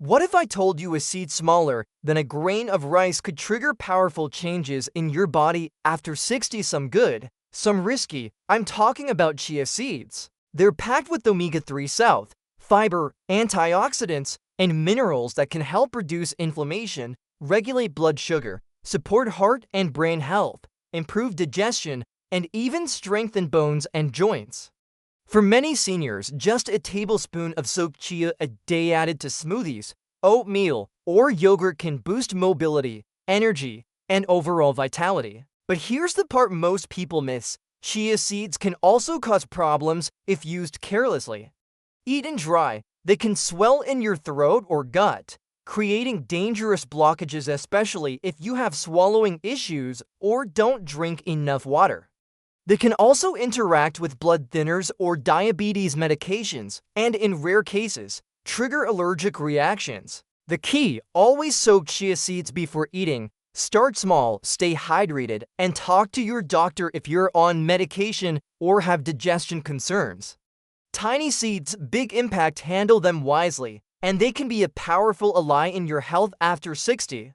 What if I told you a seed smaller than a grain of rice could trigger powerful changes in your body after 60? Some good, some risky. I'm talking about chia seeds. They're packed with omega-3 south, fiber, antioxidants, and minerals that can help reduce inflammation, regulate blood sugar, support heart and brain health, improve digestion, and even strengthen bones and joints. For many seniors, just a tablespoon of soaked chia a day added to smoothies, oatmeal, or yogurt can boost mobility, energy, and overall vitality. But here's the part most people miss. Chia seeds can also cause problems if used carelessly. Eaten dry, they can swell in your throat or gut, creating dangerous blockages, especially if you have swallowing issues or don't drink enough water. They can also interact with blood thinners or diabetes medications, and in rare cases, trigger allergic reactions. The key: always soak chia seeds before eating. Start small, stay hydrated, and talk to your doctor if you're on medication or have digestion concerns. Tiny seeds, big impact. Handle them wisely, and they can be a powerful ally in your health after 60.